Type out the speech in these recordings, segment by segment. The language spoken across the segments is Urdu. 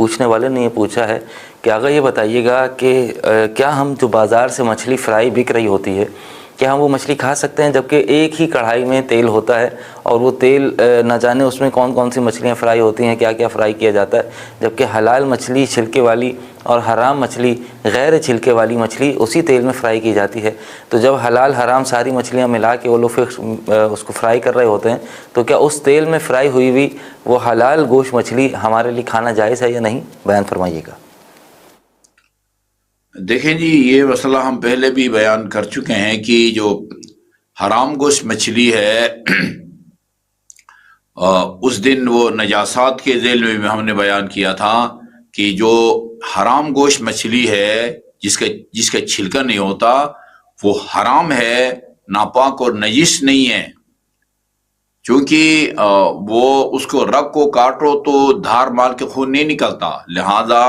پوچھنے والے نے یہ پوچھا ہے کہ اگر یہ بتائیے گا کہ کیا ہم جو بازار سے مچھلی فرائی بک رہی ہوتی ہے کیا ہم وہ مچھلی کھا سکتے ہیں، جبکہ ایک ہی کڑھائی میں تیل ہوتا ہے اور وہ تیل نہ جانے اس میں کون کون سی مچھلیاں فرائی ہوتی ہیں، کیا کیا فرائی کیا جاتا ہے، جبکہ حلال مچھلی چھلکے والی اور حرام مچھلی غیر چھلکے والی مچھلی اسی تیل میں فرائی کی جاتی ہے۔ تو جب حلال حرام ساری مچھلیاں ملا کے وہ لوگ اس کو فرائی کر رہے ہوتے ہیں تو کیا اس تیل میں فرائی ہوئی ہوئی وہ حلال گوشت مچھلی ہمارے لیے کھانا جائز ہے یا نہیں؟ بیان فرمائیے گا۔ دیکھیں جی، یہ مسئلہ ہم پہلے بھی بیان کر چکے ہیں کہ جو حرام گوشت مچھلی ہے اس دن وہ نجاسات کے ذیل میں بھی ہم نے بیان کیا تھا کہ جو حرام گوشت مچھلی ہے جس کا چھلکا نہیں ہوتا وہ حرام ہے، ناپاک اور نجس نہیں ہے، چونکہ وہ اس کو رگ کو کاٹو تو دھار مال کے خون نہیں نکلتا، لہذا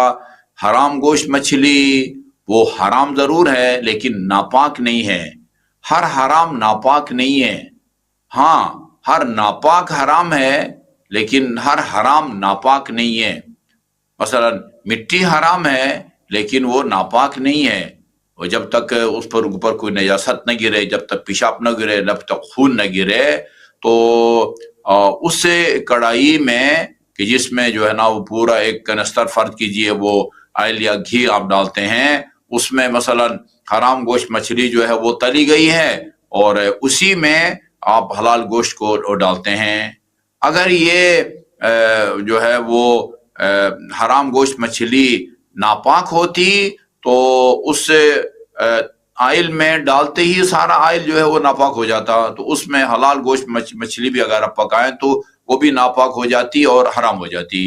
حرام گوشت مچھلی وہ حرام ضرور ہے لیکن ناپاک نہیں ہے۔ ہر حرام ناپاک نہیں ہے، ہاں ہر ناپاک حرام ہے لیکن ہر حرام ناپاک نہیں ہے۔ مثلا مٹی حرام ہے لیکن وہ ناپاک نہیں ہے، اور جب تک اس پر اوپر کوئی نجاست نہ گرے، جب تک پیشاب نہ گرے، جب تک خون نہ گرے، تو اس سے کڑائی میں کہ جس میں جو ہے نا وہ پورا ایک کنستر فرض کیجئے وہ آئل یا گھی آپ ڈالتے ہیں، اس میں مثلا حرام گوشت مچھلی جو ہے وہ تلی گئی ہے اور اسی میں آپ حلال گوشت کو ڈالتے ہیں۔ اگر یہ جو ہے وہ حرام گوشت مچھلی ناپاک ہوتی تو اس آئل میں ڈالتے ہی سارا آئل جو ہے وہ ناپاک ہو جاتا، تو اس میں حلال گوشت مچھلی بھی اگر آپ پکائیں تو وہ بھی ناپاک ہو جاتی اور حرام ہو جاتی۔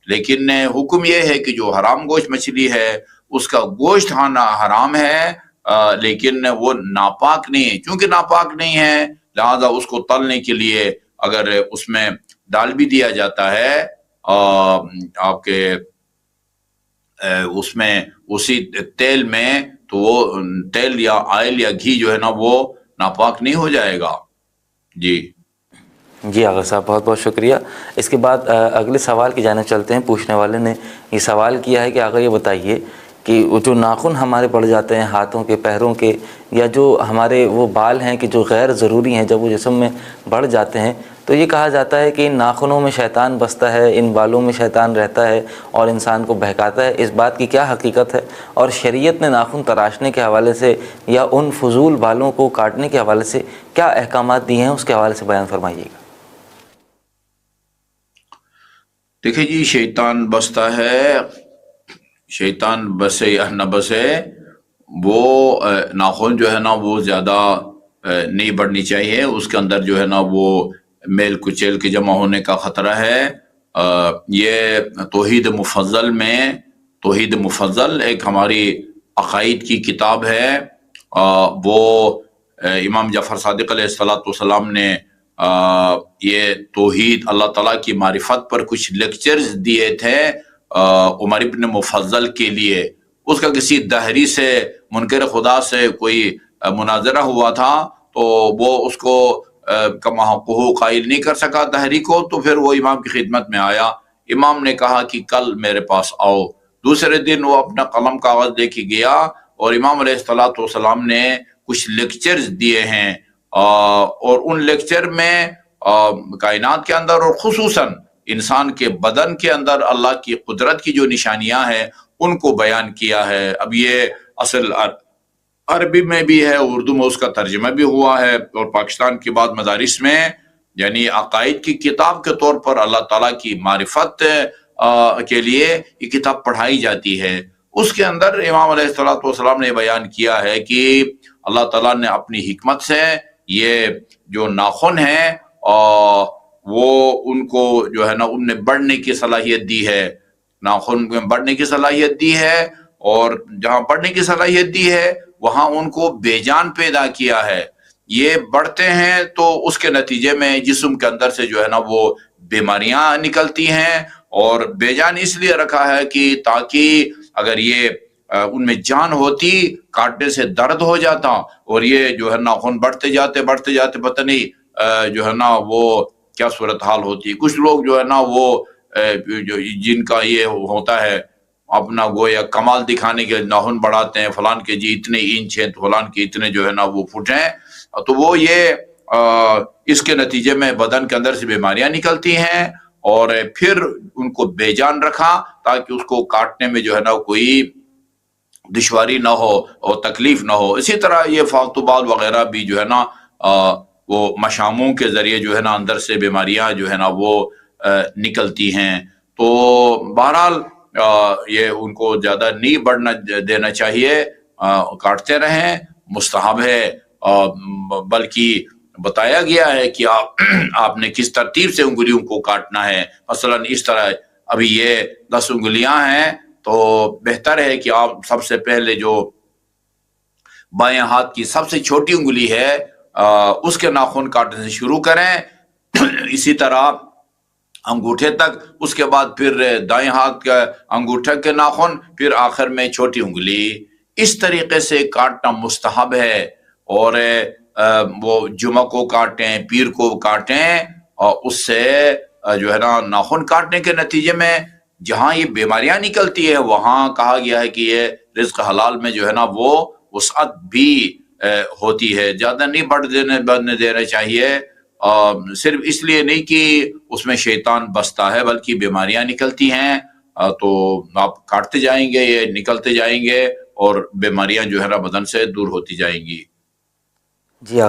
لیکن حکم یہ ہے کہ جو حرام گوشت مچھلی ہے اس کا گوشت کھانا حرام ہے، لیکن وہ ناپاک نہیں ہے۔ چونکہ ناپاک نہیں ہے لہذا اس کو تلنے کے لیے اگر اس میں ڈال بھی دیا جاتا ہے آپ کے اس میں اسی تیل میں، تو وہ تیل یا آئل یا گھی جو ہے نا وہ ناپاک نہیں ہو جائے گا۔ جی آغا صاحب بہت بہت شکریہ۔ اس کے بعد اگلے سوال کی جانب چلتے ہیں۔ پوچھنے والے نے یہ سوال کیا ہے کہ آغا یہ بتائیے کہ وہ جو ناخن ہمارے پڑ جاتے ہیں ہاتھوں کے، پیروں کے، یا جو ہمارے وہ بال ہیں کہ جو غیر ضروری ہیں، جب وہ جسم میں بڑھ جاتے ہیں تو یہ کہا جاتا ہے کہ ان ناخنوں میں شیطان بستا ہے، ان بالوں میں شیطان رہتا ہے اور انسان کو بہکاتا ہے۔ اس بات کی کیا حقیقت ہے، اور شریعت نے ناخن تراشنے کے حوالے سے یا ان فضول بالوں کو کاٹنے کے حوالے سے کیا احکامات دیے ہیں، اس کے حوالے سے بیان فرمائیے گا۔ دیکھیں جی، شیطان بستا ہے، شیطان بسے یا نہ بسے، وہ ناخن جو ہے نا وہ زیادہ نہیں بڑھنی چاہیے، اس کے اندر جو ہے نا وہ میل کچیل کے جمع ہونے کا خطرہ ہے۔ یہ توحید مفضل ایک ہماری عقائد کی کتاب ہے، وہ امام جعفر صادق علیہ السلام نے یہ توحید اللہ تعالیٰ کی معرفت پر کچھ لیکچرز دیے تھے عمر ابن مفضل کے لیے۔ اس کا کسی دہری سے منکر خدا سے کوئی مناظرہ ہوا تھا تو وہ اس کو کما حقہ قائل نہیں کر سکا دہری کو، تو پھر وہ امام کی خدمت میں آیا۔ امام نے کہا کہ کل میرے پاس آؤ۔ دوسرے دن وہ اپنا قلم کاغذ لے کے گیا اور امام علیہ السلام نے کچھ لیکچرز دیے ہیں، اور ان لیکچر میں کائنات کے اندر اور خصوصاً انسان کے بدن کے اندر اللہ کی قدرت کی جو نشانیاں ہیں ان کو بیان کیا ہے۔ اب یہ اصل عربی میں بھی ہے، اردو میں اس کا ترجمہ بھی ہوا ہے، اور پاکستان کے بعد مدارس میں یعنی عقائد کی کتاب کے طور پر اللہ تعالیٰ کی معرفت کے لیے یہ کتاب پڑھائی جاتی ہے۔ اس کے اندر امام علیہ السلام نے بیان کیا ہے کہ اللہ تعالیٰ نے اپنی حکمت سے یہ جو ناخن ہیں وہ ان کو جو ہے نا ان میں بڑھنے کی صلاحیت دی ہے، ناخن میں بڑھنے کی صلاحیت دی ہے، اور جہاں بڑھنے کی صلاحیت دی ہے وہاں ان کو بے جان پیدا کیا ہے۔ یہ بڑھتے ہیں تو اس کے نتیجے میں جسم کے اندر سے جو ہے نا وہ بیماریاں نکلتی ہیں، اور بے جان اس لیے رکھا ہے کہ تاکہ اگر یہ ان میں جان ہوتی کاٹنے سے درد ہو جاتا، اور یہ جو ہے ناخن بڑھتے جاتے پتہ نہیں جو ہے نا وہ کیا صورتحال ہوتی۔ کچھ لوگ جو ہے نا وہ جن کا یہ ہوتا ہے اپنا گویا کمال دکھانے کے ناخن بڑھاتے ہیں، فلان کے جی اتنے انچ ہیں تو فلان کے اتنے جو ہے نا وہ فٹ ہیں، تو وہ یہ اس کے نتیجے میں بدن کے اندر سے بیماریاں نکلتی ہیں، اور پھر ان کو بے جان رکھا تاکہ اس کو کاٹنے میں جو ہے نا کوئی دشواری نہ ہو اور تکلیف نہ ہو۔ اسی طرح یہ فالتو بال وغیرہ بھی جو ہے نا وہ مشاموں کے ذریعے جو ہے نا اندر سے بیماریاں جو ہے نا وہ نکلتی ہیں۔ تو بہرحال یہ ان کو زیادہ نہیں بڑھنا دینا چاہیے، کاٹتے رہیں، مستحب ہے، بلکہ بتایا گیا ہے کہ آپ نے کس ترتیب سے انگلیوں کو کاٹنا ہے۔ مثلا اس طرح ابھی یہ 10 انگلیاں ہیں تو بہتر ہے کہ آپ سب سے پہلے جو بائیں ہاتھ کی سب سے چھوٹی انگلی ہے اس کے ناخن کاٹنے سے شروع کریں، اسی طرح انگوٹھے تک، اس کے بعد پھر دائیں ہاتھ کا انگوٹھے کے ناخن، پھر آخر میں چھوٹی انگلی۔ اس طریقے سے کاٹنا مستحب ہے، اور وہ جمعہ کو کاٹیں، پیر کو کاٹیں، اور اس سے جو ہے نا ناخن کاٹنے کے نتیجے میں جہاں یہ بیماریاں نکلتی ہے وہاں کہا گیا ہے کہ یہ رزق حلال میں جو ہے نا وہ وسعت بھی ہوتی ہے، زیادہ نہیں بڑھنے دینا چاہیے، صرف اس لیے نہیں کہ اس میں شیطان بستا ہے بلکہ بیماریاں نکلتی ہیں، تو آپ کاٹتے جائیں گے، یہ نکلتے جائیں گے، اور بیماریاں جو ہے نا بدن سے دور ہوتی جائیں گی۔ جی